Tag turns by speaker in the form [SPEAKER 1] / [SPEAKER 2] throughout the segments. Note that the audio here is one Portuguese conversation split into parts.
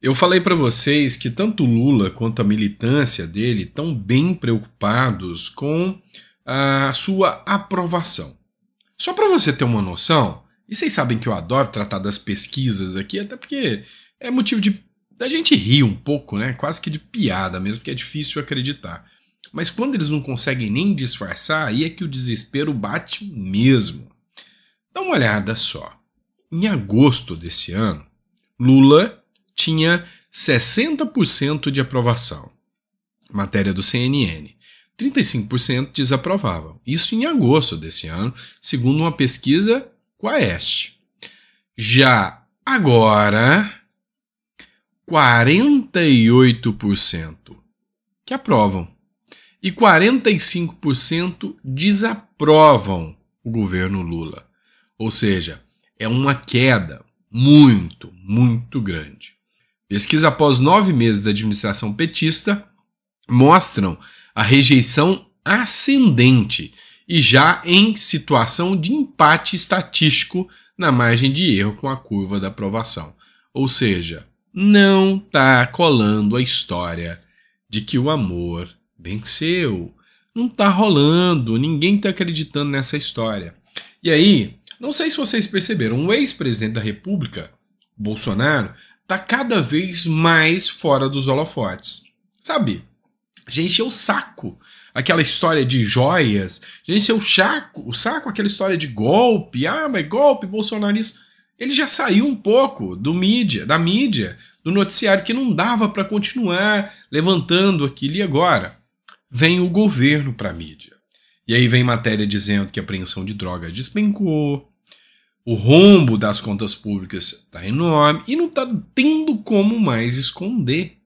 [SPEAKER 1] Eu falei para vocês que tanto Lula quanto a militância dele estão bem preocupados com a sua aprovação. Só para você ter uma noção, e vocês sabem que eu adoro tratar das pesquisas aqui, até porque é motivo da gente rir um pouco, né? Quase que de piada mesmo, porque é difícil acreditar. Mas quando eles não conseguem nem disfarçar, aí é que o desespero bate mesmo. Dá uma olhada só. Em agosto desse ano, Lula tinha 60% de aprovação. Matéria do CNN. 35% desaprovavam. Isso em agosto desse ano, segundo uma pesquisa Quaest. Já agora, 48% que aprovam e 45% desaprovam o governo Lula. Ou seja, é uma queda muito, muito grande. Pesquisa após 9 meses da administração petista mostram a rejeição ascendente e já em situação de empate estatístico na margem de erro com a curva da aprovação. Ou seja, não está colando a história de que o amor venceu. Não está rolando, ninguém está acreditando nessa história. E aí, não sei se vocês perceberam, o ex-presidente da República, Bolsonaro, está cada vez mais fora dos holofotes. Sabe? Já encheu o saco aquela história de joias, já encheu o saco aquela história de golpe, mas golpe, bolsonarista. Ele já saiu um pouco da mídia, do noticiário, que não dava para continuar levantando aquilo. E agora vem o governo para a mídia. E aí vem matéria dizendo que a apreensão de drogas despencou, o rombo das contas públicas está enorme e não está tendo como mais esconder.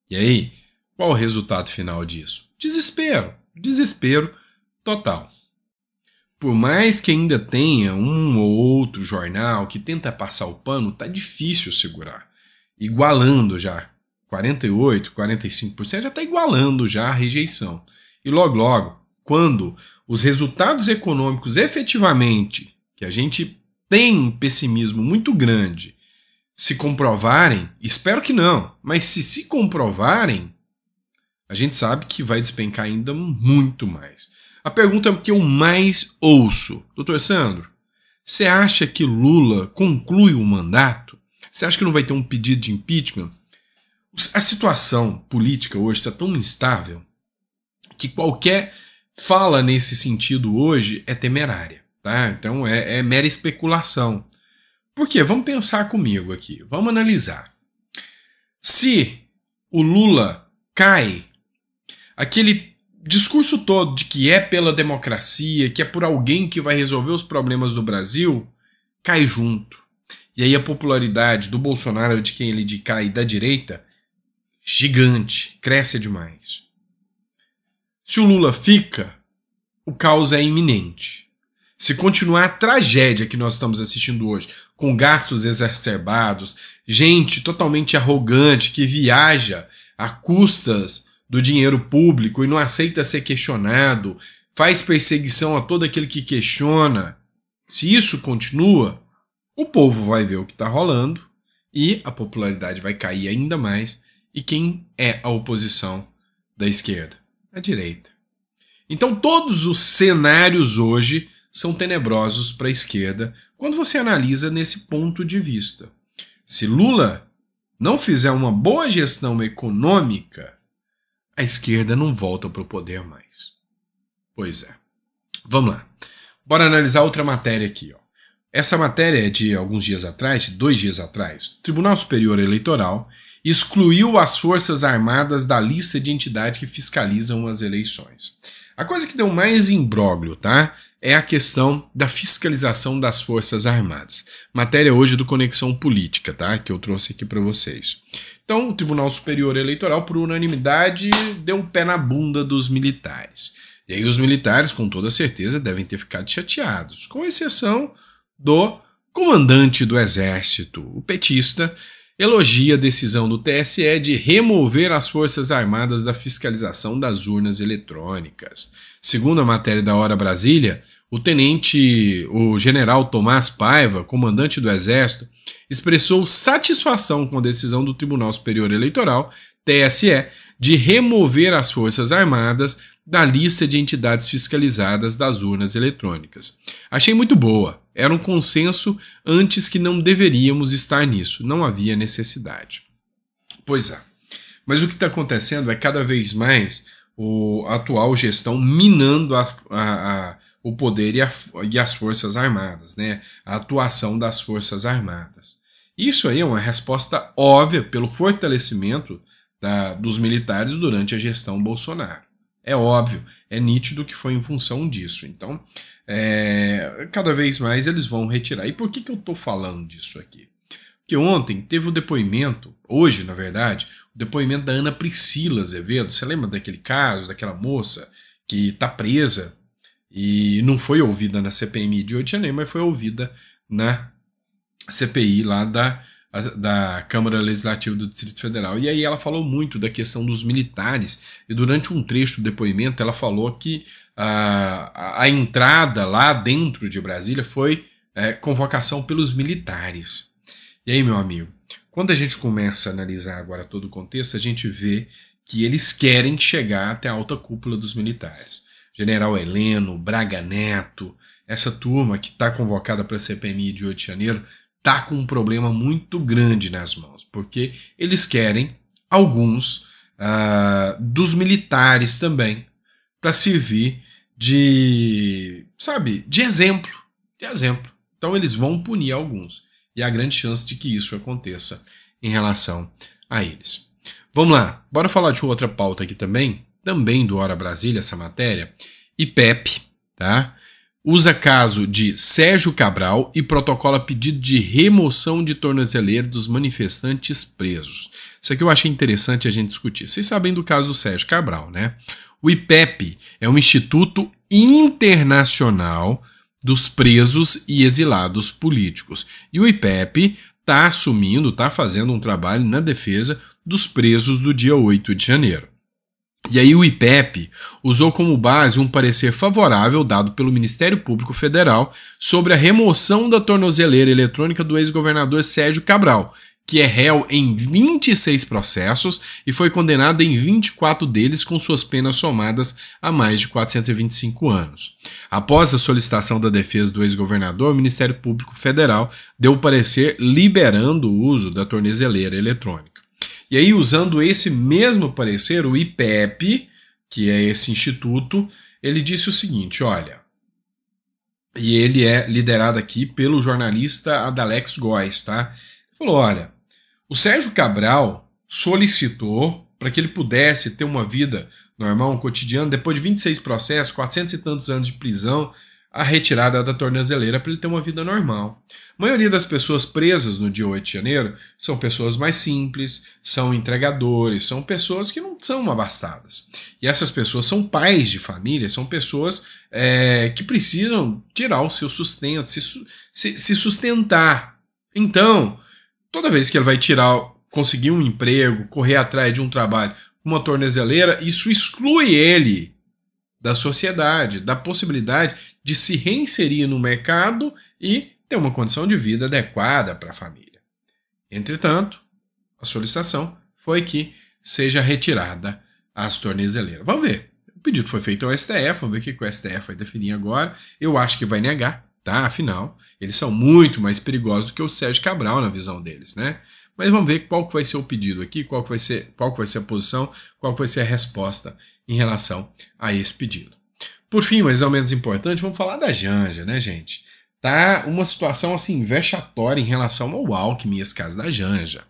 [SPEAKER 1] E aí, qual o resultado final disso? Desespero. Desespero total. Por mais que ainda tenha um ou outro jornal que tenta passar o pano, tá difícil segurar. Igualando já 48%, 45%, já está igualando já a rejeição. E logo, logo, quando os resultados econômicos efetivamente, que a gente tem um pessimismo muito grande, se comprovarem, espero que não, mas se comprovarem, a gente sabe que vai despencar ainda muito mais. A pergunta que eu mais ouço, doutor Sandro, você acha que Lula conclui o mandato? Você acha que não vai ter um pedido de impeachment? A situação política hoje está tão instável que qualquer fala nesse sentido hoje é temerária, tá? Então é mera especulação. Por quê? Vamos pensar comigo aqui, vamos analisar. Se o Lula cai, aquele discurso todo de que é pela democracia, que é por alguém que vai resolver os problemas do Brasil, cai junto. E aí a popularidade do Bolsonaro, de quem ele cai, da direita, gigante, cresce demais. Se o Lula fica, o caos é iminente. Se continuar a tragédia que nós estamos assistindo hoje, com gastos exacerbados, gente totalmente arrogante que viaja a custas do dinheiro público e não aceita ser questionado, faz perseguição a todo aquele que questiona, se isso continua, o povo vai ver o que está rolando e a popularidade vai cair ainda mais. E quem é a oposição da esquerda? A direita. Então todos os cenários hoje são tenebrosos para a esquerda quando você analisa nesse ponto de vista. Se Lula não fizer uma boa gestão econômica, a esquerda não volta para o poder mais. Pois é. Vamos lá. Bora analisar outra matéria aqui. Ó. Essa matéria é de alguns dias atrás, de 2 dias atrás. O Tribunal Superior Eleitoral excluiu as Forças Armadas da lista de entidades que fiscalizam as eleições. A coisa que deu mais imbróglio, tá? É a questão da fiscalização das Forças Armadas. Matéria hoje do Conexão Política, tá? Que eu trouxe aqui para vocês. Então, o Tribunal Superior Eleitoral, por unanimidade, deu um pé na bunda dos militares. E aí os militares, com toda certeza, devem ter ficado chateados, com exceção do comandante do Exército, o petista, elogia a decisão do TSE de remover as Forças Armadas da fiscalização das urnas eletrônicas. Segundo a matéria da Hora Brasília, o general Tomás Paiva, comandante do Exército, expressou satisfação com a decisão do Tribunal Superior Eleitoral, TSE, de remover as Forças Armadas da lista de entidades fiscalizadas das urnas eletrônicas. Achei muito boa. Era um consenso antes que não deveríamos estar nisso. Não havia necessidade. Pois é. Mas o que está acontecendo é cada vez mais a atual gestão minando o poder e as Forças Armadas, né? A atuação das Forças Armadas. Isso aí é uma resposta óbvia pelo fortalecimento dos militares durante a gestão Bolsonaro. É óbvio, é nítido que foi em função disso. Então, cada vez mais eles vão retirar. E por que eu estou falando disso aqui? Porque ontem teve o depoimento, hoje na verdade, o depoimento da Ana Priscila Azevedo. Você lembra daquele caso, daquela moça que está presa e não foi ouvida na CPMI de 8 de janeiro, mas foi ouvida na CPI lá da Câmara Legislativa do Distrito Federal. E aí ela falou muito da questão dos militares, e durante um trecho do depoimento ela falou que a entrada lá dentro de Brasília foi convocação pelos militares. E aí, meu amigo, quando a gente começa a analisar agora todo o contexto, a gente vê que eles querem chegar até a alta cúpula dos militares. General Heleno, Braga Neto, essa turma que está convocada para a CPMI de 8 de janeiro, está com um problema muito grande nas mãos, porque eles querem alguns dos militares também para servir de exemplo. Então eles vão punir alguns. E há grande chance de que isso aconteça em relação a eles. Vamos lá, bora falar de outra pauta aqui também do Hora Brasília, essa matéria. IPEP, tá? Usa caso de Sérgio Cabral e protocola pedido de remoção de tornozeleira dos manifestantes presos. Isso aqui eu achei interessante a gente discutir. Vocês sabem do caso do Sérgio Cabral, né? O IPEP é um instituto internacional dos presos e exilados políticos. E o IPEP está fazendo um trabalho na defesa dos presos do dia 8 de janeiro. E aí o IPEP usou como base um parecer favorável dado pelo Ministério Público Federal sobre a remoção da tornozeleira eletrônica do ex-governador Sérgio Cabral, que é réu em 26 processos e foi condenado em 24 deles com suas penas somadas a mais de 425 anos. Após a solicitação da defesa do ex-governador, o Ministério Público Federal deu parecer liberando o uso da tornozeleira eletrônica. E aí, usando esse mesmo parecer, o IPEP, que é esse instituto, ele disse o seguinte, olha, e ele é liderado aqui pelo jornalista Adalex Góes, tá? Ele falou, olha, o Sérgio Cabral solicitou para que ele pudesse ter uma vida normal, um cotidiano, depois de 26 processos, 400 e tantos anos de prisão, a retirada da tornozeleira para ele ter uma vida normal. A maioria das pessoas presas no dia 8 de janeiro são pessoas mais simples, são entregadores, são pessoas que não são abastadas. E essas pessoas são pais de família, são pessoas que precisam tirar o seu sustento, se sustentar. Então, toda vez que ele vai conseguir um emprego, correr atrás de um trabalho com uma tornozeleira, isso exclui ele da sociedade, da possibilidade de se reinserir no mercado e ter uma condição de vida adequada para a família. Entretanto, a solicitação foi que seja retirada as tornozeleiras. Vamos ver. O pedido foi feito ao STF, vamos ver o que o STF vai definir agora. Eu acho que vai negar, tá? Afinal, eles são muito mais perigosos do que o Sérgio Cabral na visão deles, né? Mas vamos ver qual que vai ser o pedido aqui, qual que vai ser a posição, qual que vai ser a resposta em relação a esse pedido. Por fim, mas não menos importante, vamos falar da Janja, né, gente? Tá uma situação assim vexatória em relação ao Alckmin, esse caso da Janja.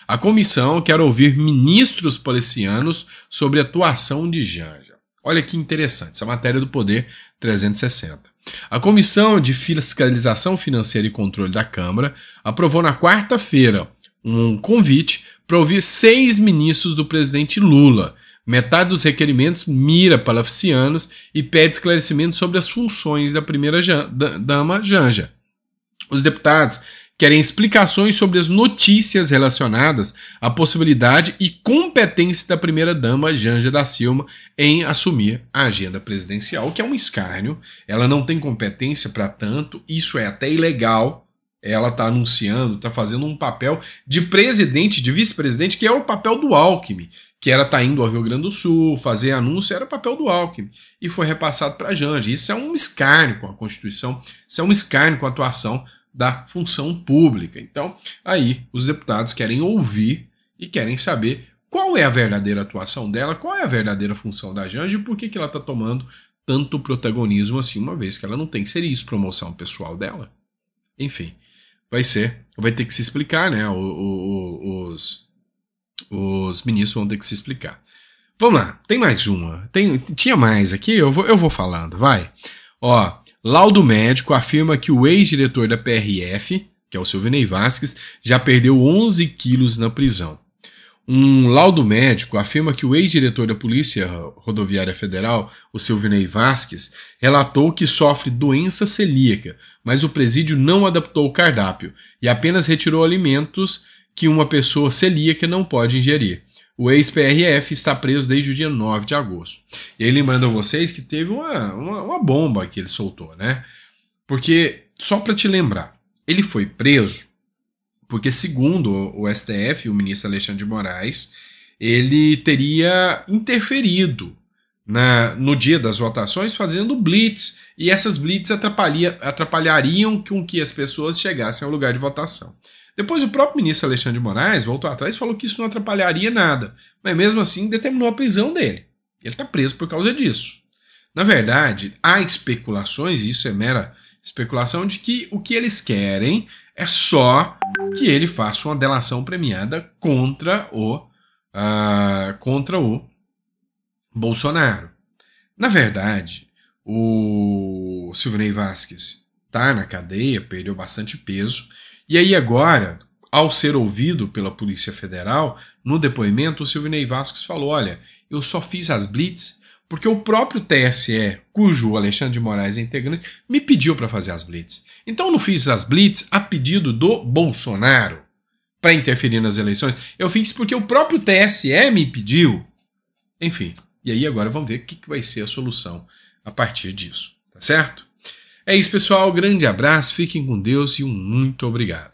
[SPEAKER 1] A comissão quer ouvir ministros policianos sobre a atuação de Janja. Olha que interessante, essa matéria do Poder 360. A Comissão de Fiscalização Financeira e Controle da Câmara aprovou na quarta-feira um convite para ouvir 6 ministros do presidente Lula. Metade dos requerimentos mira palaficianos e pede esclarecimento sobre as funções da primeira-dama Janja. Os deputados querem explicações sobre as notícias relacionadas à possibilidade e competência da primeira-dama Janja da Silva em assumir a agenda presidencial, o que é um escárnio. Ela não tem competência para tanto, isso é até ilegal. Ela está anunciando, está fazendo um papel de presidente, de vice-presidente, que é o papel do Alckmin, que era estar indo ao Rio Grande do Sul, fazer anúncio, era o papel do Alckmin, e foi repassado para a Janja. Isso é um escárnio com a Constituição, isso é um escárnio com a atuação da função pública. Então, aí os deputados querem ouvir e querem saber qual é a verdadeira atuação dela, qual é a verdadeira função da Janja e por que ela está tomando tanto protagonismo assim, uma vez que ela não tem serviço, promoção pessoal dela. Enfim, vai ter que se explicar, né? Os ministros vão ter que se explicar. Vamos lá, tem mais uma. Tinha mais aqui, eu vou falando, vai. Ó, laudo médico afirma que o ex-diretor da PRF, que é o Silvinei Vasquez, já perdeu 11 quilos na prisão. Um laudo médico afirma que o ex-diretor da Polícia Rodoviária Federal, o Silvinei Vasquez, relatou que sofre doença celíaca, mas o presídio não adaptou o cardápio e apenas retirou alimentos que uma pessoa celíaca não pode ingerir. O ex-PRF está preso desde o dia 9 de agosto. E aí, lembrando a vocês que teve uma bomba que ele soltou, né? Porque, só para te lembrar, ele foi preso porque, segundo o STF, o ministro Alexandre de Moraes, ele teria interferido no dia das votações fazendo blitz, e essas blitz atrapalhariam com que as pessoas chegassem ao lugar de votação. Depois o próprio ministro Alexandre de Moraes voltou atrás e falou que isso não atrapalharia nada, mas mesmo assim determinou a prisão dele. Ele está preso por causa disso. Na verdade, há especulações, e isso é mera especulação, de que o que eles querem é só que ele faça uma delação premiada contra o Bolsonaro. Na verdade, o Silvinei Vasquez está na cadeia, perdeu bastante peso, e aí agora, ao ser ouvido pela Polícia Federal, no depoimento, o Silvinei Vasquez falou: olha, eu só fiz as blitz porque o próprio TSE, cujo Alexandre de Moraes é integrante, me pediu para fazer as blitz. Então eu não fiz as blitz a pedido do Bolsonaro para interferir nas eleições. Eu fiz porque o próprio TSE me pediu. Enfim, e aí agora vamos ver o que vai ser a solução a partir disso, tá certo? É isso, pessoal. Grande abraço, fiquem com Deus e um muito obrigado.